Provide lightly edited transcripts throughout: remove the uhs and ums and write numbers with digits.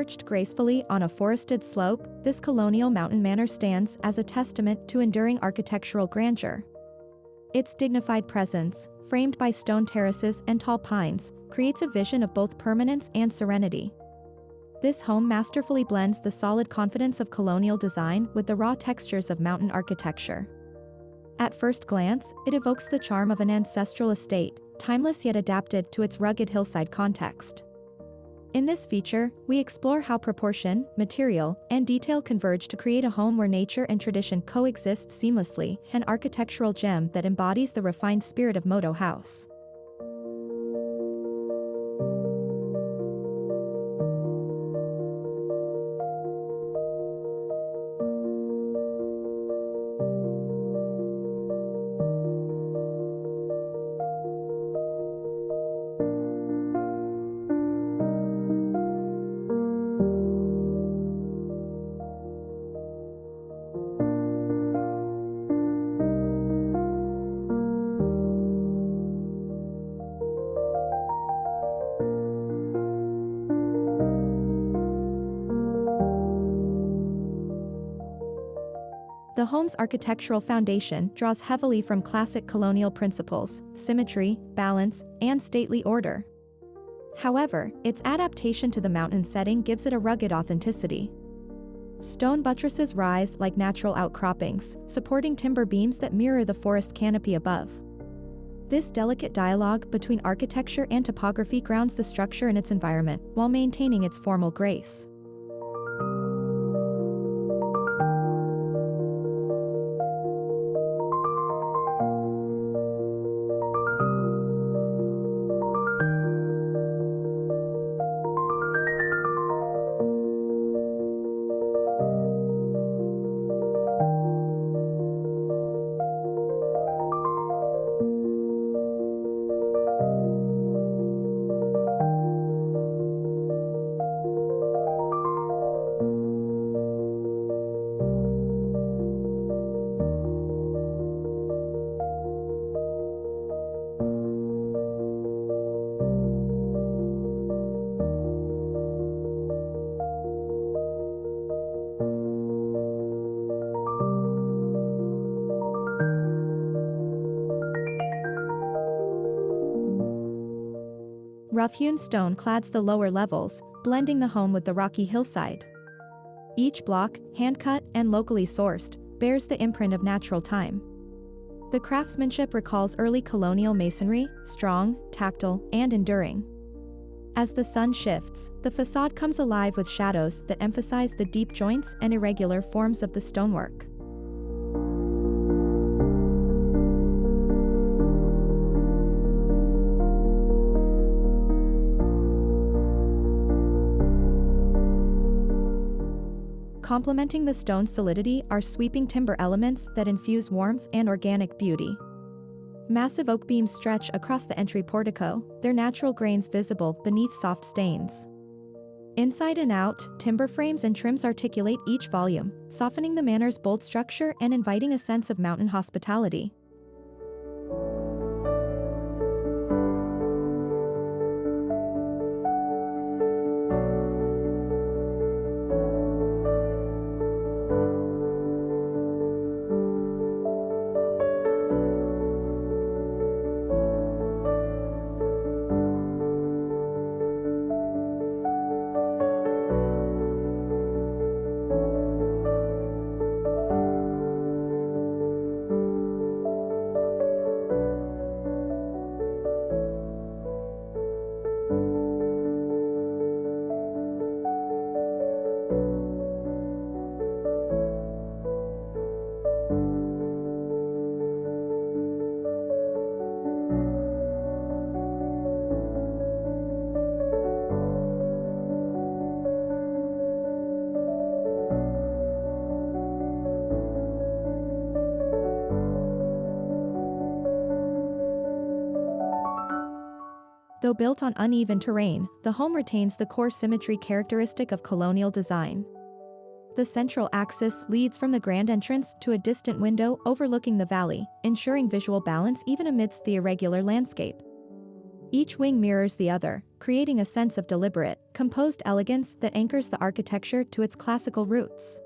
Perched gracefully on a forested slope, this colonial mountain manor stands as a testament to enduring architectural grandeur. Its dignified presence, framed by stone terraces and tall pines, creates a vision of both permanence and serenity. This home masterfully blends the solid confidence of colonial design with the raw textures of mountain architecture. At first glance, it evokes the charm of an ancestral estate, timeless yet adapted to its rugged hillside context. In this feature, we explore how proportion, material, and detail converge to create a home where nature and tradition coexist seamlessly, an architectural gem that embodies the refined spirit of Modo Haus. The home's architectural foundation draws heavily from classic colonial principles, symmetry, balance, and stately order. However, its adaptation to the mountain setting gives it a rugged authenticity. Stone buttresses rise like natural outcroppings, supporting timber beams that mirror the forest canopy above. This delicate dialogue between architecture and topography grounds the structure in its environment while maintaining its formal grace. Rough-hewn stone clads the lower levels, blending the home with the rocky hillside. Each block, hand-cut and locally sourced, bears the imprint of natural time. The craftsmanship recalls early colonial masonry, strong, tactile, and enduring. As the sun shifts, the facade comes alive with shadows that emphasize the deep joints and irregular forms of the stonework. Complementing the stone's solidity are sweeping timber elements that infuse warmth and organic beauty. Massive oak beams stretch across the entry portico, their natural grains visible beneath soft stains. Inside and out, timber frames and trims articulate each volume, softening the manor's bold structure and inviting a sense of mountain hospitality. Though built on uneven terrain, the home retains the core symmetry characteristic of colonial design. The central axis leads from the grand entrance to a distant window overlooking the valley, ensuring visual balance even amidst the irregular landscape. Each wing mirrors the other, creating a sense of deliberate, composed elegance that anchors the architecture to its classical roots.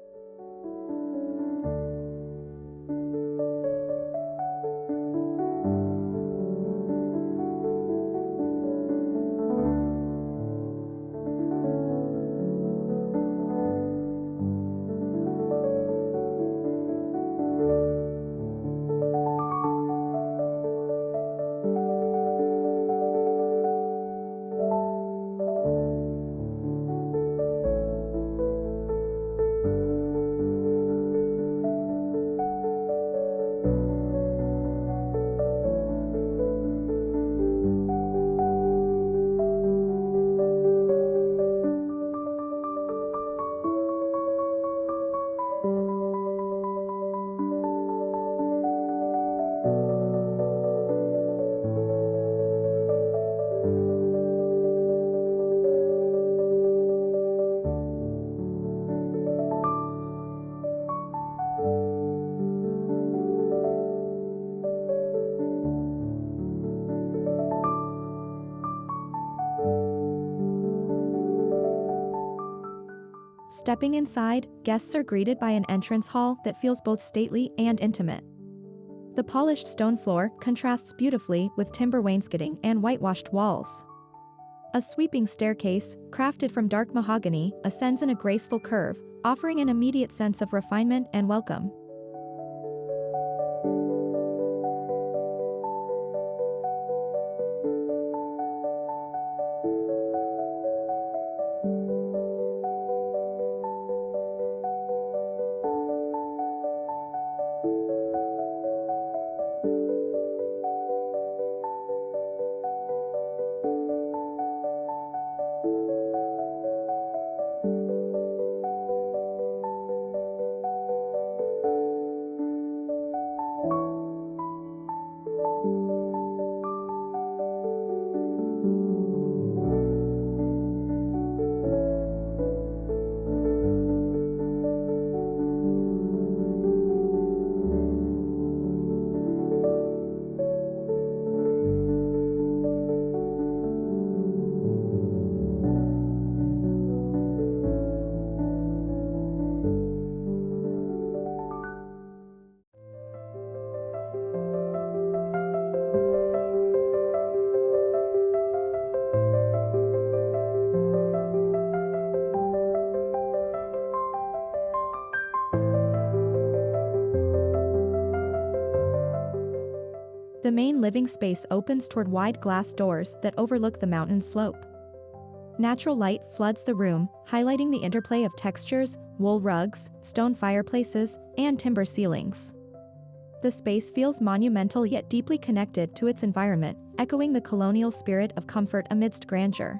Stepping inside, guests are greeted by an entrance hall that feels both stately and intimate. The polished stone floor contrasts beautifully with timber wainscoting and whitewashed walls. A sweeping staircase, crafted from dark mahogany, ascends in a graceful curve, offering an immediate sense of refinement and welcome. The main living space opens toward wide glass doors that overlook the mountain slope. Natural light floods the room, highlighting the interplay of textures, wool rugs, stone fireplaces, and timber ceilings. The space feels monumental yet deeply connected to its environment, echoing the colonial spirit of comfort amidst grandeur.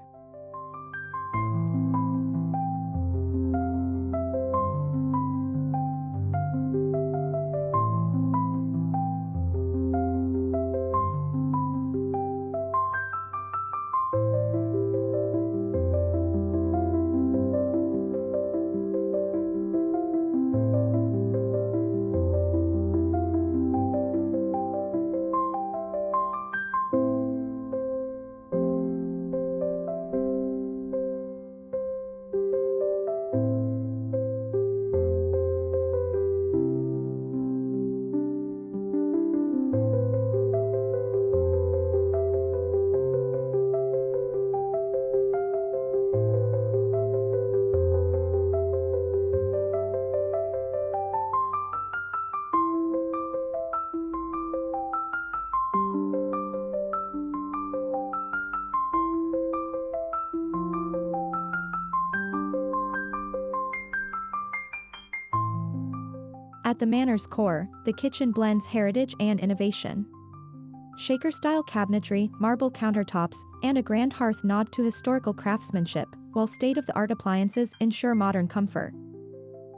At the manor's core, the kitchen blends heritage and innovation. Shaker-style cabinetry, marble countertops, and a grand hearth nod to historical craftsmanship, while state-of-the-art appliances ensure modern comfort.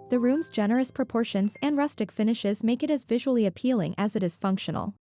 The room's generous proportions and rustic finishes make it as visually appealing as it is functional.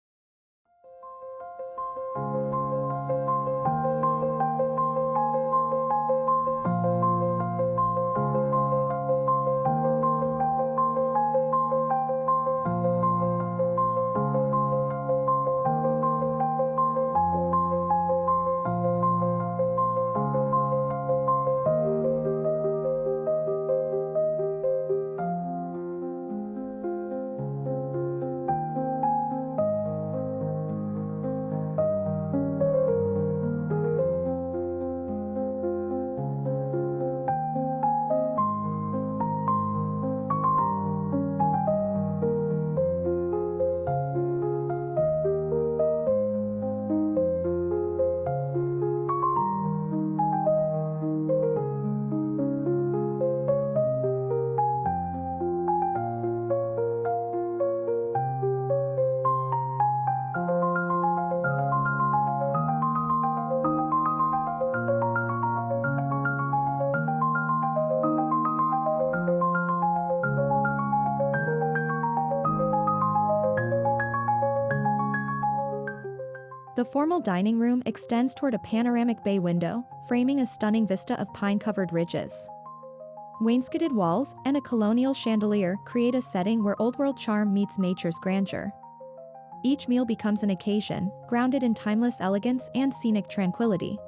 The formal dining room extends toward a panoramic bay window, framing a stunning vista of pine-covered ridges. Wainscoted walls and a colonial chandelier create a setting where old-world charm meets nature's grandeur. Each meal becomes an occasion, grounded in timeless elegance and scenic tranquility.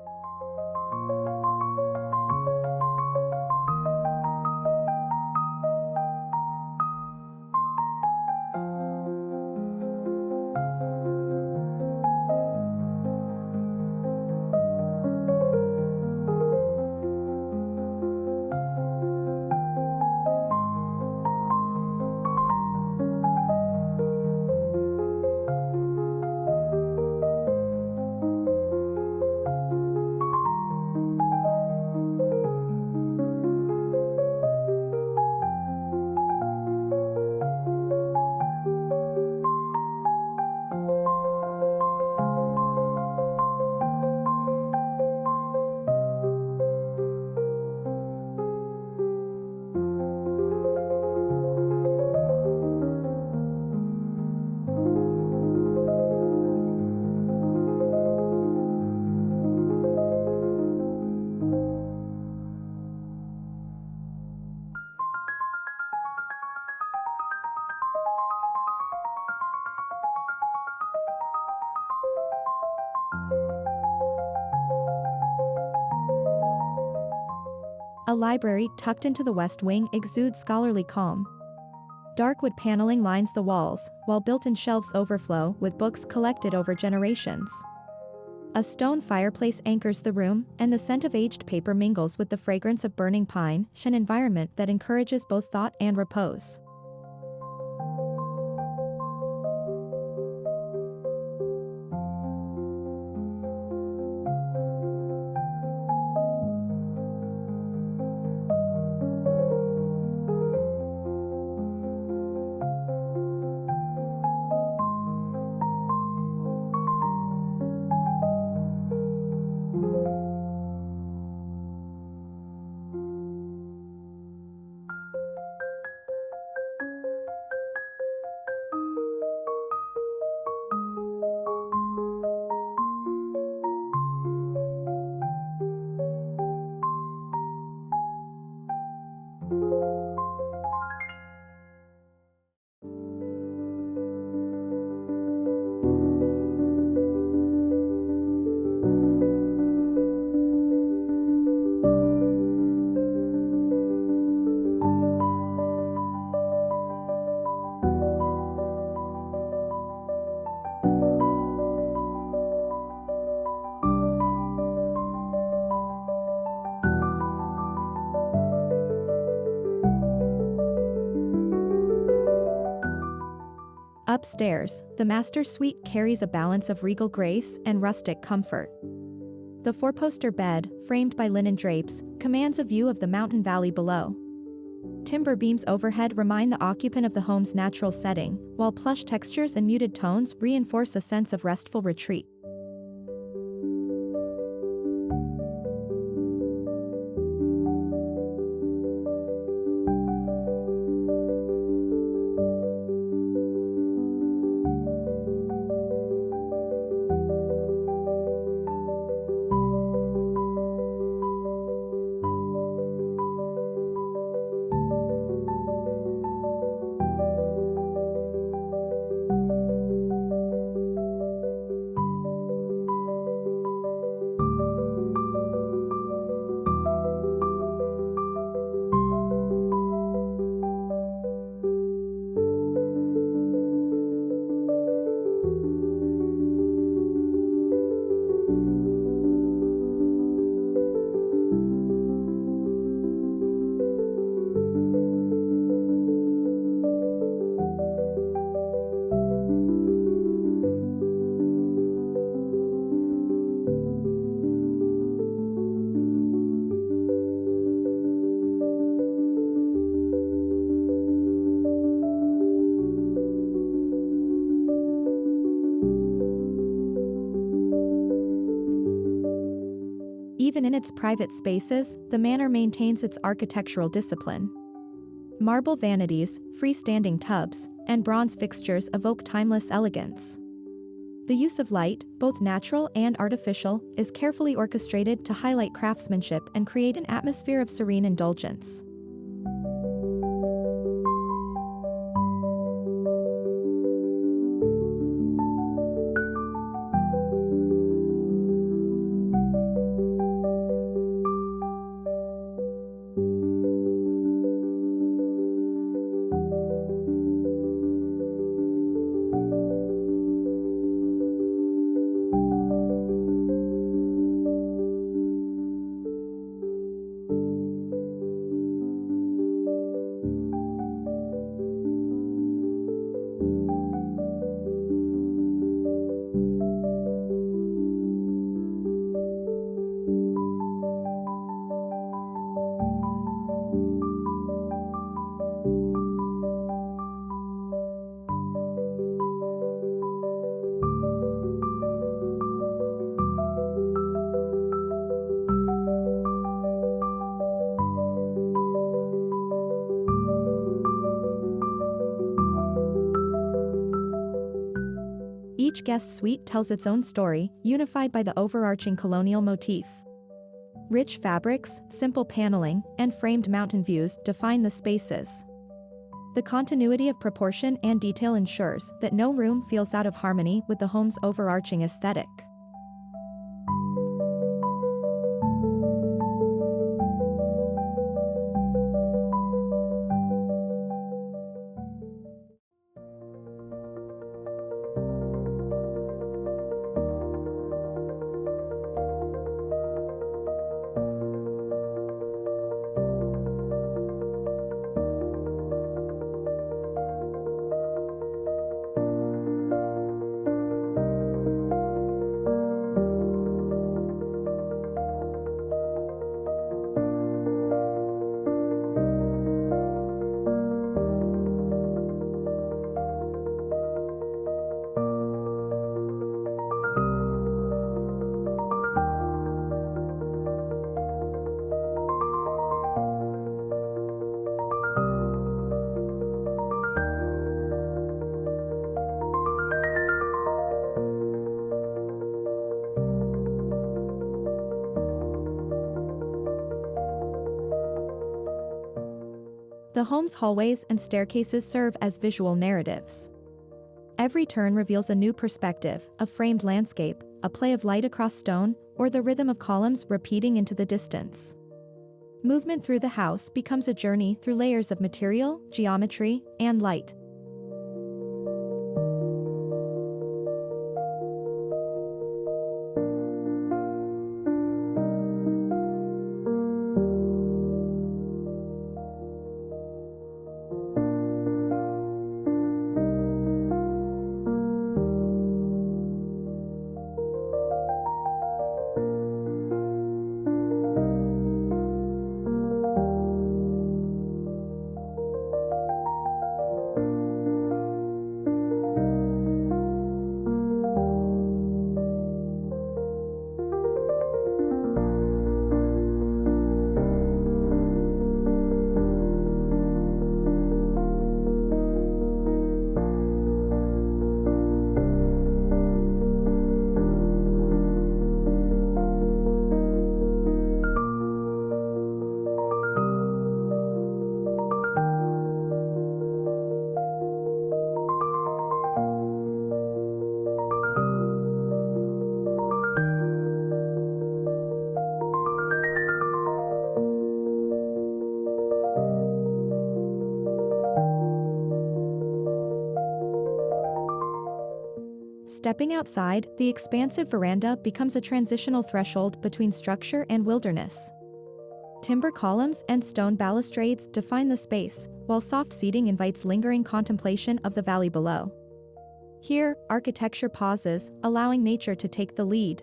A library tucked into the west wing exudes scholarly calm. Dark wood paneling lines the walls, while built-in shelves overflow with books collected over generations. A stone fireplace anchors the room, and the scent of aged paper mingles with the fragrance of burning pine, an environment that encourages both thought and repose. Upstairs, the master suite carries a balance of regal grace and rustic comfort. The four-poster bed, framed by linen drapes, commands a view of the mountain valley below. Timber beams overhead remind the occupant of the home's natural setting, while plush textures and muted tones reinforce a sense of restful retreat. Even in its private spaces, the manor maintains its architectural discipline. Marble vanities, freestanding tubs, and bronze fixtures evoke timeless elegance. The use of light, both natural and artificial, is carefully orchestrated to highlight craftsmanship and create an atmosphere of serene indulgence. Each guest suite tells its own story, unified by the overarching colonial motif. Rich fabrics, simple paneling, and framed mountain views define the spaces. The continuity of proportion and detail ensures that no room feels out of harmony with the home's overarching aesthetic. The home's hallways and staircases serve as visual narratives. Every turn reveals a new perspective, a framed landscape, a play of light across stone, or the rhythm of columns repeating into the distance. Movement through the house becomes a journey through layers of material, geometry, and light. Stepping outside, the expansive veranda becomes a transitional threshold between structure and wilderness. Timber columns and stone balustrades define the space, while soft seating invites lingering contemplation of the valley below. Here, architecture pauses, allowing nature to take the lead.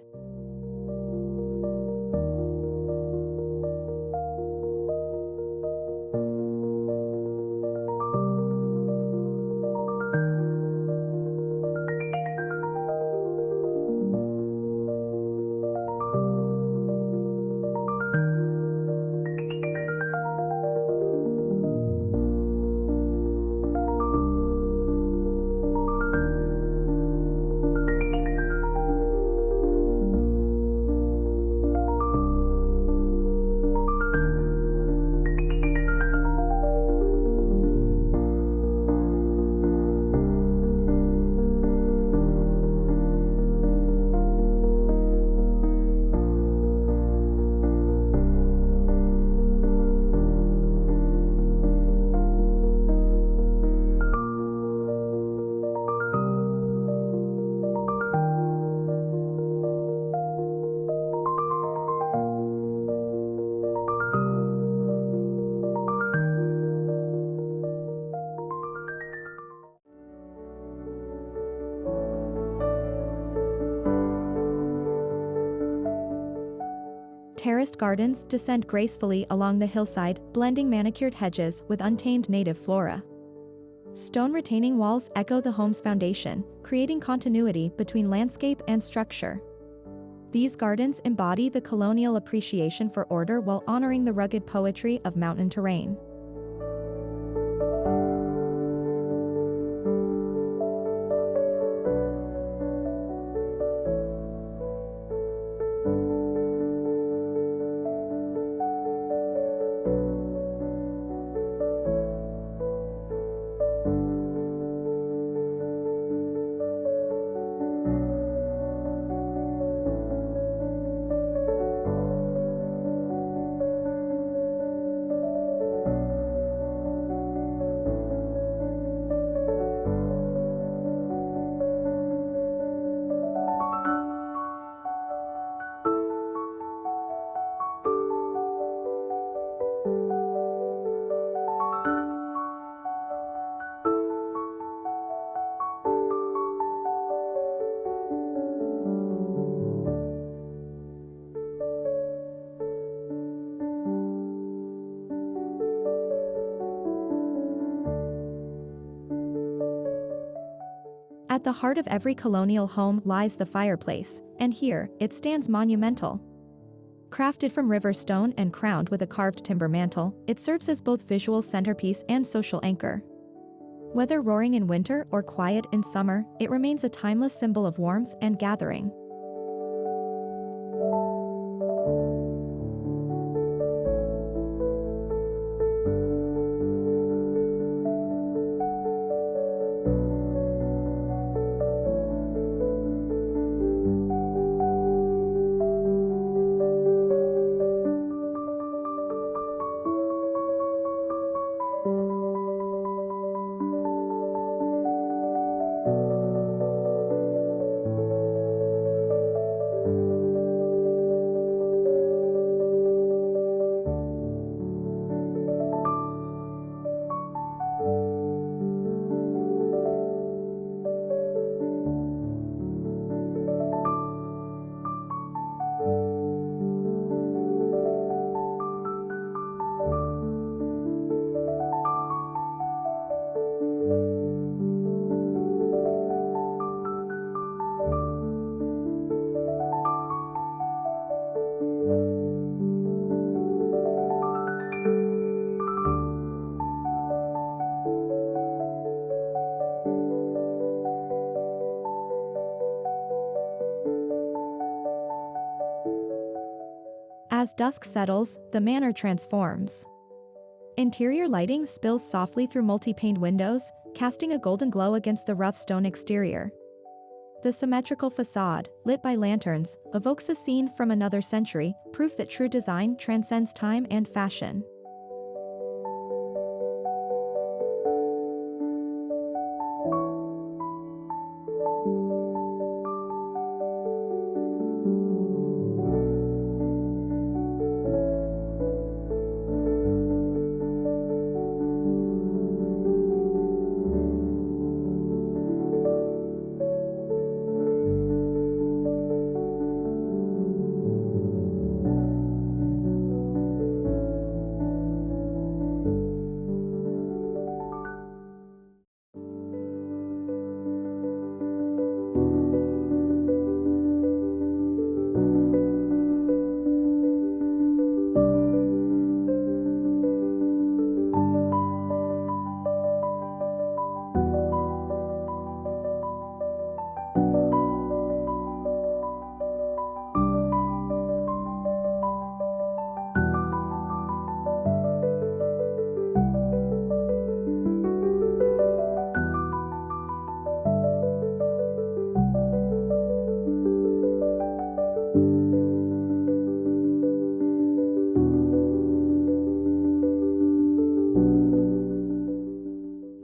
Terraced gardens descend gracefully along the hillside, blending manicured hedges with untamed native flora. Stone retaining walls echo the home's foundation, creating continuity between landscape and structure. These gardens embody the colonial appreciation for order while honoring the rugged poetry of mountain terrain. At the heart of every colonial home lies the fireplace, and here, it stands monumental. Crafted from river stone and crowned with a carved timber mantle, it serves as both visual centerpiece and social anchor. Whether roaring in winter or quiet in summer, it remains a timeless symbol of warmth and gathering. As dusk settles, the manor transforms. Interior lighting spills softly through multi-paned windows, casting a golden glow against the rough stone exterior. The symmetrical facade, lit by lanterns, evokes a scene from another century, proof that true design transcends time and fashion.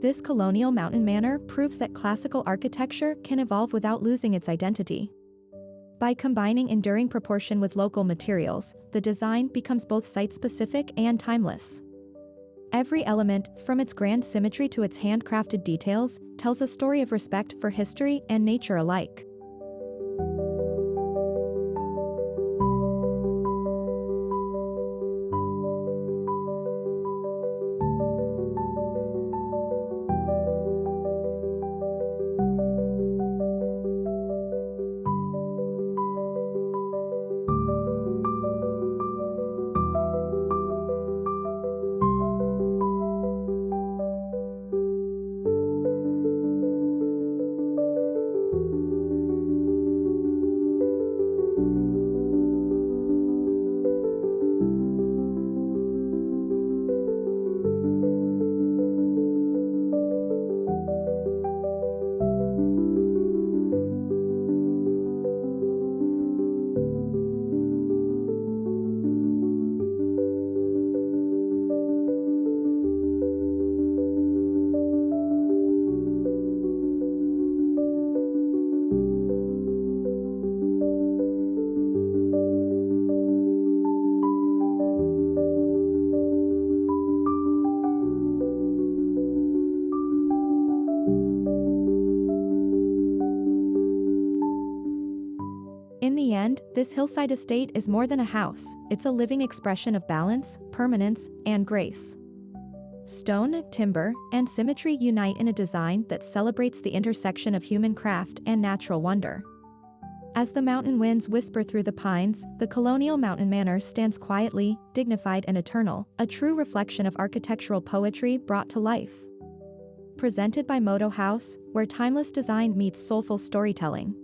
This colonial mountain manor proves that classical architecture can evolve without losing its identity. By combining enduring proportion with local materials, the design becomes both site-specific and timeless. Every element, from its grand symmetry to its handcrafted details, tells a story of respect for history and nature alike. In the end, this hillside estate is more than a house, it's a living expression of balance, permanence, and grace. Stone, timber, and symmetry unite in a design that celebrates the intersection of human craft and natural wonder. As the mountain winds whisper through the pines, the Colonial Mountain Manor stands quietly, dignified and eternal, a true reflection of architectural poetry brought to life. Presented by Modo Haus, where timeless design meets soulful storytelling.